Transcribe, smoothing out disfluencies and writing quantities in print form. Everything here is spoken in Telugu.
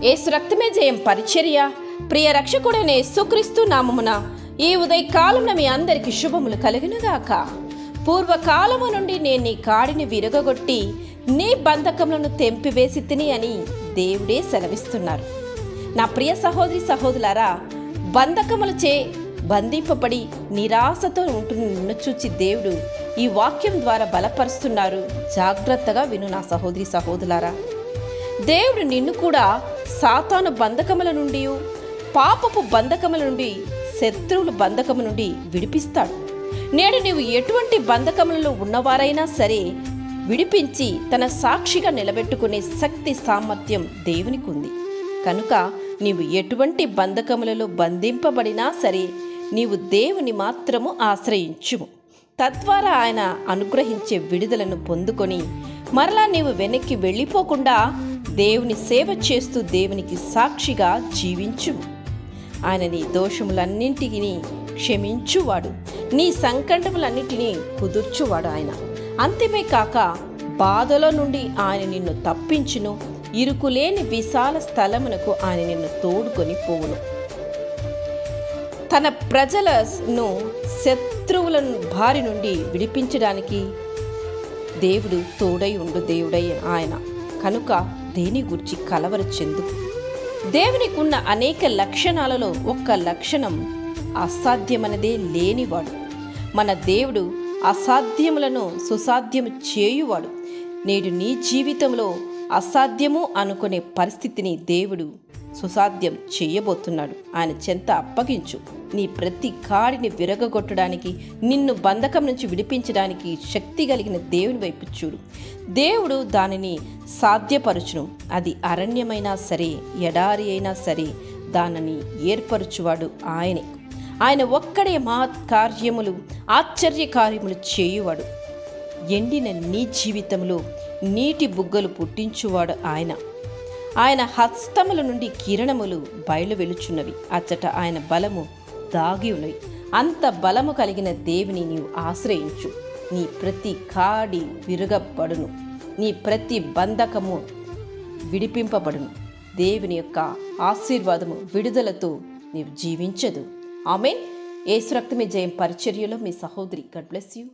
యేసు రక్తమే జయం పరిచర్య. ప్రియ రక్షకుడైన యేసుక్రీస్తు నామమున ఈ ఉదయకాలమున మీ అందరికి శుభములు కలుగునుగాక. పూర్వకాలము నుండి నేను నీ కాడిని విరగగొట్టి నీ బంధకములను తెంపివేసి తిని అని దేవుడే సెలవిస్తున్నారు. నా ప్రియ సహోదరి సహోదరులారా, బంధకములచే బంధింపబడి నిరాశతో ఉంటున్న నిన్ను చూచి దేవుడు ఈ వాక్యం ద్వారా బలపరుస్తున్నారు. జాగ్రత్తగా విను నా సహోదరి సహోదరులారా. దేవుడు నిన్ను కూడా సాతాను బంధకముల నుండి, పాపపు బంధకముల నుండి, శత్రువుల బంధకము నుండి విడిపిస్తాడు. నేడు నీవు ఎటువంటి బంధకములలో ఉన్నవారైనా సరే విడిపించి తన సాక్షిగా నిలబెట్టుకునే శక్తి సామర్థ్యం దేవునికి ఉంది. కనుక నీవు ఎటువంటి బంధకములలో బంధింపబడినా సరే నీవు దేవుని మాత్రము ఆశ్రయించుము. తద్వారా ఆయన అనుగ్రహించే విడుదలను పొందుకొని మరలా నీవు వెనక్కి వెళ్ళిపోకుండా దేవుని సేవ చేస్తూ దేవునికి సాక్షిగా జీవించుము. ఆయన నీ దోషములన్నింటినీ క్షమించువాడు, నీ సంకటములన్నింటినీ కుదుర్చువాడు. ఆయన అంతమే కాక బాధలో నుండి ఆయన నిన్ను తప్పించును. ఇరుకులేని విశాల స్థలమునకు ఆయన నిన్ను తోడుకొని పోవును. తన ప్రజలను శత్రువుల బారి నుండి విడిపించడానికి దేవుడు తోడై ఉండు దేవుడై ఆయన. కనుక దేని గురించి కలవర చెందుకు. దేవునికి ఉన్న అనేక లక్షణాలలో ఒక్క లక్షణం అసాధ్యమనదే లేనివాడు. మన దేవుడు అసాధ్యములను సుసాధ్యము చేయువాడు. నేడు నీ జీవితంలో అసాధ్యము అనుకునే పరిస్థితిని దేవుడు సుసాధ్యం చేయబోతున్నాడు. ఆయన చెంత అప్పగించు. నీ ప్రతి కాడిని విరగగొట్టడానికి, నిన్ను బంధకం నుంచి విడిపించడానికి శక్తి కలిగిన దేవుని వైపు చూడు. దేవుడు దానిని సాధ్యపరచును. అది అరణ్యమైనా సరే, ఎడారి అయినా సరే దానిని ఏర్పరచువాడు ఆయనే. ఆయన ఒక్కడే మహత్ కార్యములు, ఆశ్చర్య కార్యములు చేయువాడు. ఎండిన నీ జీవితంలో నీటి బుగ్గలు పుట్టించువాడు ఆయన. ఆయన హస్తముల నుండి కిరణములు బయలు వెలుచున్నవి. అచ్చట ఆయన బలము దాగి ఉన్నవి. అంత బలము కలిగిన దేవుని నీవు ఆశ్రయించు. నీ ప్రతి కాడి విరగబడును, నీ ప్రతి బంధకము విడిపింపబడును. దేవుని యొక్క ఆశీర్వాదము, విడుదలతో నీవు జీవించదు. ఆమేన్. యేసు రక్తమే జయం పరిచర్యలో మీ సహోదరి. God bless you.